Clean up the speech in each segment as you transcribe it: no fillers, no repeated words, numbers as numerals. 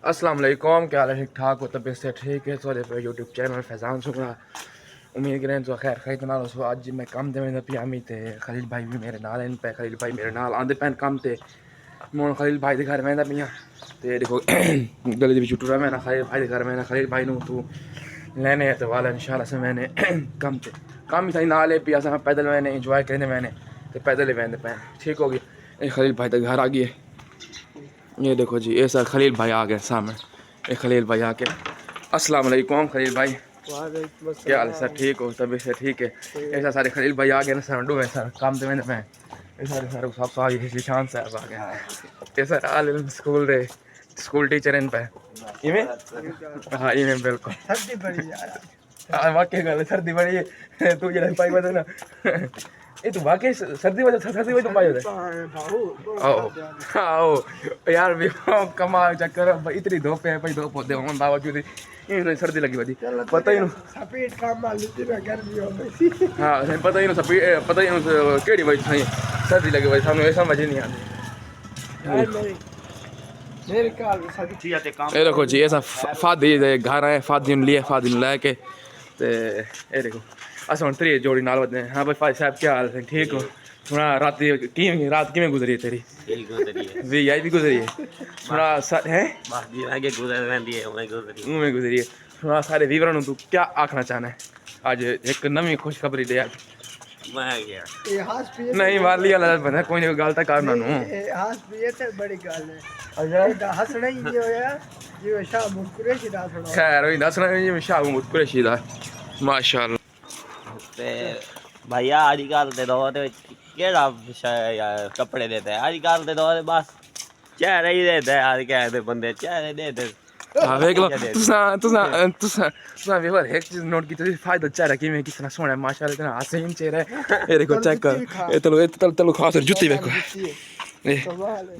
अस्सलाम वालेकुम, क्या हाल है? ठीक ठाक हो? तबीयत से ठीक है? तो पे यूट्यूब चैनल फैजान सुमरा उम्मीद करें तो खैर खैर नाल सो अज मैं कम ते पिया मी ते खलील भाई भी मेरे नाल इन पे खलील भाई मेरे नाल आंदे पैन कम ते मैं खलील भाई के घर वेंदा पिया ते देखो गली दे टुरा मैं खलील भाई के घर में खलील भाई नू तू लेने तो वाला इंशाल्लाह से मैंने कम ही था नाल पिया सा पैदल मैंने इंजॉय करने मैंने ते पैदल ही वेंदे पैन ठीक हो गई खलील भाई तक घर आ गई। ये देखो जी ऐसा खलील भाई आ गए सामने। ये खलील भाई आके अस्सलाम वालेकुम खलील भाई, क्या हाल सर? ठीक हो? तभी से ठीक है। ऐसा सारे खलील भाई आ गए ना सर डूबे सर काम तो मैंने मैं ये सारे सारे सब सारी निशान साहब आ गए। ये सर आल स्कूल रे स्कूल टीचर इन पे इवें हाँ इवें बिल्कुल सर्दी बड़ी यार वाकई गल सर्दी बड़ी है तू जरा पाई बता ना ये तो वाकई सर्दी वजह तो पाई होता आओ यार भी कमाल चक्कर इतनी धूप है भाई धूप होते होने बावजूद ही सर्दी लगी वधी पता ही सफेद काम मालूम थी गर्मी हो गई हाँ पता ही सफेद पता ही केड़ी वजह सही सर्दी लगी वजह सामने ऐसा मजे नहीं आते। ये देखो जी ऐसा फादी घर है फादी लिए फादी लेके ये देखो अस हम त्री जोड़ी नाल बदने। हाँ भाई फादी साहब क्या हाल है? ठीक हो? थोड़ा रात किमें गुजरी है तेरी? वी आई भी गुजरी है थोड़ा है उमें गुजरी है थोड़ा सारे वीवरों तू क्या आखना चाहना है? आज एक नवी खुशखबरी दे आज नहीं वाली वाला बंदा कोई नहीं गल तक करना नु बड़ी गल है अच्छा हसना ही नहीं होया जी शाह मुकुरेशी दा सुना खैर वही दसना जी शाह मुकुरेशी दा माशाल्लाह ते भैया अजकल दे दौर दे केड़ा कपड़े देते हैं अजकल दे दौर बस चेहरे ही देते हैं आज कहते बंदे चेहरे देते हाँ देख लो तुसा भी और एक चीज नोट की तो फायदा चेहरा कि मैं कितना सोहना है माशाल्लाह इतना हसीन चेहरा है। ये देखो चेक कर ये तलो खास जुत्ती देखो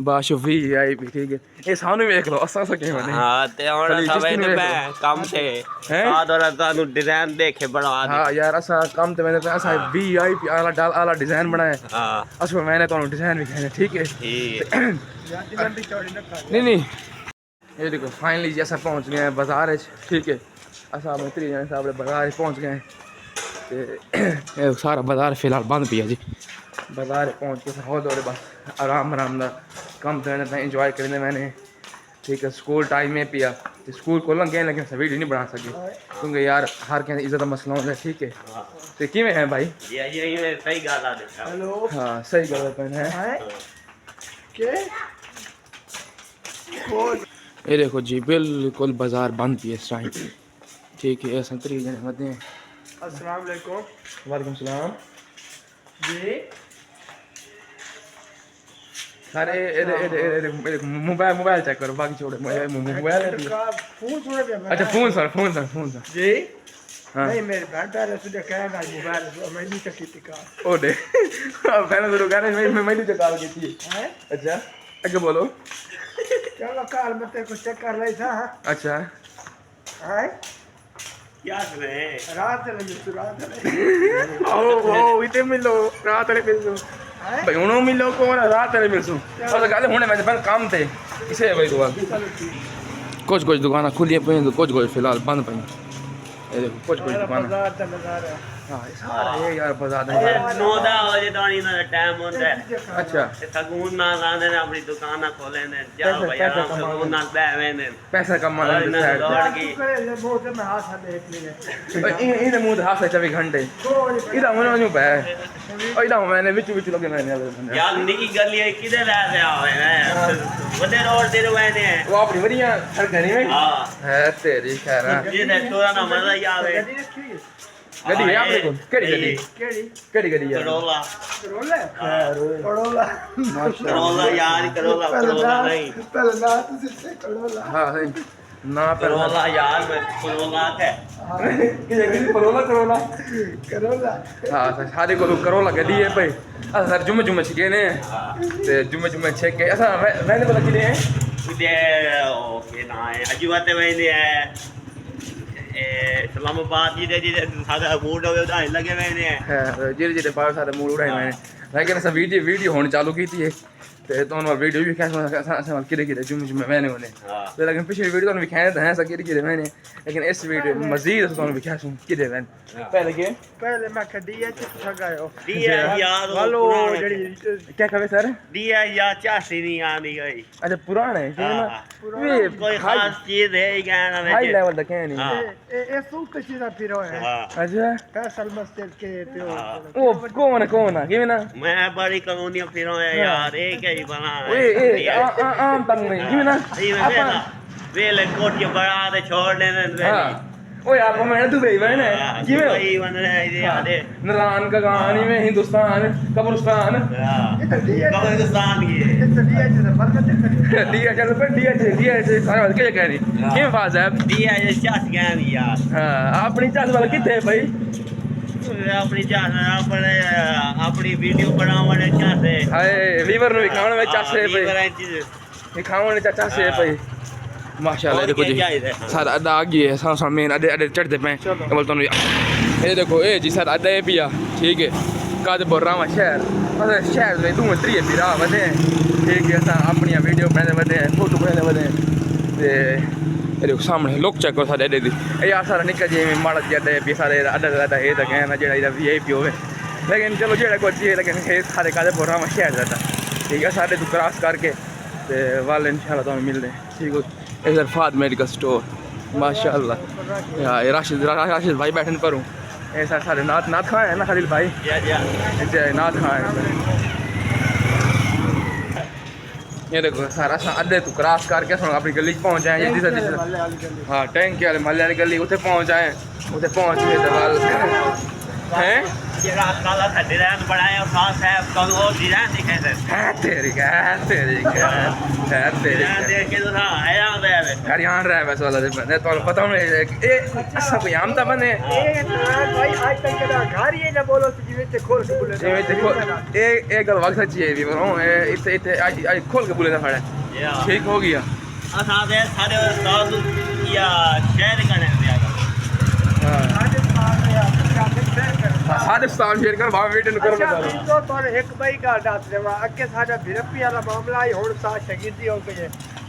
बाशो वी आई भी ठीक है ये सामने देख लो असा सा के बने हां ते और सब इन पे काम से हां और तानु डिजाइन देखे बड़ा हां यार असा काम ते मैंने असा वीआईपी आला डिजाइन बनाया हां असो मैंने तो डिजाइन भी कहने ठीक है नहीं ये देखो फाइनली जैसा पहुंच गए हैं बाजार ठीक है असा में त्री जने साहब बाजार पहुंच गए हैं सारा बाजार फिलहाल बंद पिया जी बाजार पहुंच के हो दौड़े बस आराम दा कम देने इंजॉय करने मैंने ठीक है। स्कूल टाइम में पिया स्कूल खोलन गए लेकिन सब वीडियो नहीं बना सके क्योंकि यार हर के इज्जत मसला होता है ठीक है। तो किवें है भाई ये सही गल आ देखा हेलो हां सही गल है ये देखो जी बिल्कुल बाजार बंद भी है इस टाइम ठीक है। ऐसा तरी जने मत हैं अस्सलाम वालेकुम वालेकुम सलाम जी सारे मोबाइल चेक करो बाकी छोड़ो मोबाइल अच्छा फोन सर जी हाँ नहीं मेरे बहन पहले तुझे कहना मोबाइल मैं नहीं चकी टिका ओ दे पहले तो कहना मैं नहीं चका की है अच्छा आगे बोलो चलो काल में तेरे को चेक कर रही था अच्छा है क्या करे रात ओ इते मिलो रात मिलो भाई उनो मिलो को रात मिलसू और गल होने मैं पर काम थे इसे भाई दुकान कुछ दुकान खुली पे कुछ फिलहाल बंद पे ये देखो कुछ दुकान हां सारा ये यार बाजार है 9 बजे दानी ना टाइम होता है अच्छा सकून ना लाने ने अपनी दुकान खोले ने जाओ भैया सकून ना बैठे ने पैसा कमाना है दौड़ की मुंह में हाथ देख लिए इन मुंह हाथ 24 घंटे इदा मन नु बे ओ इदा मैंने विच लगे मैंने यार निकी गली किधर रह से आवे है बड़े रोड दे रहे ने वो अपनी बढ़िया सरकारी में हां है तेरी खैर ये ने तोरा ना मजा ही आवे गड्डी है आपने को केड़ी गड्डी है करोला माशाल्लाह यार करोला नहीं पहले ना तुझे करोला हां ना करोला यार मैं करोला है करोला हां सारे को करोला गड्डी है भाई सर जुम्मे छिके ने ते जुम्मे छेक के ऐसा मैंने बोला कि दे ओके ना अजीबात मैंने है इस्लामाबाद जी सादा मूड उड़ाने लगे मैंने जी बाहर सारे मूड उड़ाए मैंने लेकिन ऐसा वीडियो होने चालू की थी ते तो उन्होंने वीडियो भी कैसे किरे किरे जुम्मे मैंने उन्हें तो लेकिन पिछली वीडियो तो भी खाए हैं ऐसा किरे किरे मैंने लेकिन इस वीडियो में मजीद तो भी क्या सुन किरे मैंने पहले मैं खड़ी है ठगायो दिया यार हेलो क्या कहे सर दिया यार चासी नहीं आनी गई अच्छा पुराना है कि ना ये कोई खास चीज है ही कहना में हाई लेवल तक है नहीं ये सू कशी दा फिरो है अच्छा फैसल मस्जिद के पियो ओ कौन है कि ना मैं बड़ी कॉलोनियां फिरो है यार एक ही बना ओए आम तंग नहीं कि ना वेले कोटियां बड़ा दे छोड़ देने हां ओ यार वो मैंने दुबई में है कि में वही बन रहा है याद है नारायण का कहानी में हिंदुस्तान कब्रिस्तान कब्रिस्तान की दिया जरा बरकत दिया चल पर दिया सारा क्या कह रही क्यों फाज है दिया ये चास गया यार हां अपनी चास वाला किथे भाई अपनी चास अपनी वीडियो बनावने चासे हाय वीवर ने खाने में चासे भाई ये खाने में चासे भाई माशाल्लाह देखो जी सारा अदा आ गई है सा मेन अडे चढ़ते पे बोल तो ये देखो ए जी सर अदा है पिया ठीक है काद बोल रहा हूं शहर शहर में तू त्रिय पिरा वदे ठीक है सा अपनी वीडियो बनाने वदे फोटो बनाने वदे ते ये देखो सामने लोग चेक करो सारे अडे दी यार सारा निकल जे में माड़ा जी अडे पी सारे अडा ये तो कहना जेड़ा इदा वीआईपी होवे लेकिन चलो जेड़ा कुछ है लेकिन ये सारे काद बोल रहा हूं शहर जाता ठीक है सारे तू क्रॉस करके ते वाले इंशाल्लाह तो मिलते हैं ठीक है इधर फाद मेडिकल स्टोर माशाल्लाह यार राशिद भाई बैठे पर हूँ ऐसा सारे नाथ खाए हैं ना खलील भाई नाथ खाए ये देखो सारा अड्डे तू क्रॉस करके अपनी गली पहुँच जाए हाँ टैंकी वाले महल्ले वाली गली उसे पहुँच जाए उसे पहुँच गए दवाल हैं ये रात काला था डिजाइन बनाया और खास है कल वो डिजाइन दिखे थे तेरी देख के तो था हरियाणा रहा है वैसे वाला मैं तो पता नहीं ये ऐसा कोई आम था बने भाई आज तक का घर ये ना बोलो जीवे ते खोल के बोले ये गल वक्त सच्ची है भी बोलो इतने आज खोल के बोले था खड़ा ठीक हो गया सारे उस्ताद या शेयर करने दिया राजस्थान शेयर कर वहां वेट कर बता तो तोरे एक भाई का डात देवा अके साडा भिरपी वाला मामला ही हुन सा शहीदी हो गई है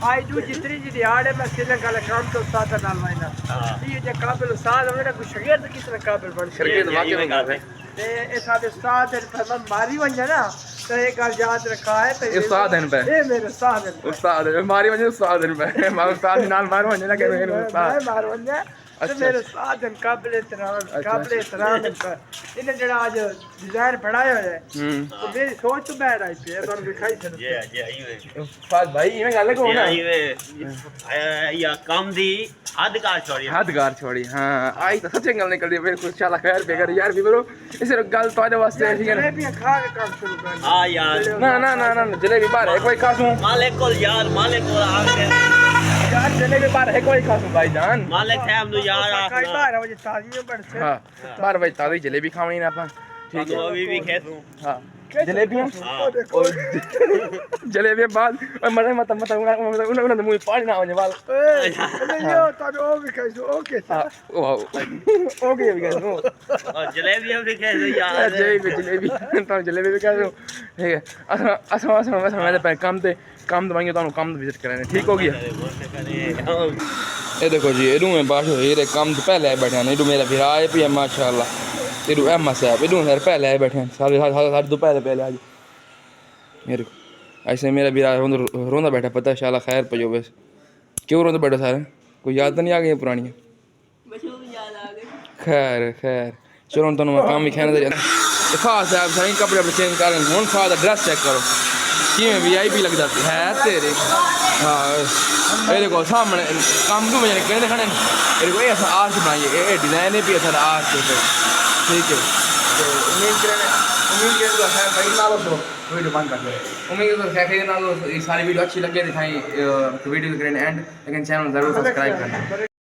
आई जो जितनी जी दिहाड़ है मैं श्रीलंका का काम तो उस्ताद नाल वाइना ये जे काबिल उस्ताद है ना कुछ शागिर्द किस तरह काबिल बन शागिर्द वाकई में कर ते ए साडे उस्ताद है फरमान मारी वंजा ना तो एक गल याद रखा है तो उस्ताद हैं पे ए मेरे उस्ताद है मारी वंजा उस्ताद हैं पे मैं उस्ताद नाल मार वंजा ना के मेरे उस्ताद मार वंजा तो मेरे साथ काबिल एहतराम इन्हें जरा आज डिजाइन पढ़ाया है तो मेरी सोच तो बैठ आई थी तो दिखाई थी फाज भाई ये गल को ना या काम दी हदगार छोड़ी हां आई तो सच्ची गल निकल रही है कुछ चला खैर बेकर यार भी बोलो इस गल तो वास्ते है ठीक है जलेबी खा के काम शुरू कर हां यार ना जलेबी बाहर है कोई खासूं मालिक को यार मालिक को आगे यार जलेबी बाहर है कोई खासूं भाईजान मालिक साहब नु यार 12 बजे ताजी में बढ़ से हां 12 बजे ताजी जलेबी खावनी ना अपन ठीक है अभी भी खेसूं हां जलेबियां और जलेबियां बाद मत उन्होंने मुंह पानी ना होने वाला यो तो ओ भी कैसो ओके ओके भी कैसो और जलेबियां भी कैसो यार जलेबी तो जलेबी भी कैसो ठीक है असम मैं काम दवाइए तो काम विजिट कराने ठीक हो गया ये देखो जी एडू में बात हुई रे काम पहले आए बैठे हैं एडू मेरा फिर आए भी है माशाल्लाह एडू अहमद साहब एडू सर पहले आए बैठे हैं सारे दोपहर पहले आज मेरे को ऐसे मेरा भी रोंदा बैठा पता है शाला खैर पजो बस क्यों रोंदा बैठा सारे कोई याद तो नहीं आ गई पुरानी खैर चलो तो मैं काम ही कहना खास साहब सही कपड़े अपने चेंज कर हूँ खास ड्रेस चेक करो कि VIP लग जाती है तेरे हाँ ये देखो सामने काम क्यों बजाने कहने खड़े मेरे को ऐसा आर्ट बनाइए ये डिज़ाइन भी ऐसा आर्ट पे ठीक है तो उम्मीद करें भाई ना लो तो वीडियो बंद कर दो उम्मीद करें ना लो ये सारी वीडियो अच्छी लगे दिखाई वीडियो करें एंड लेकिन चैनल ज़रूर सब्सक्राइब करना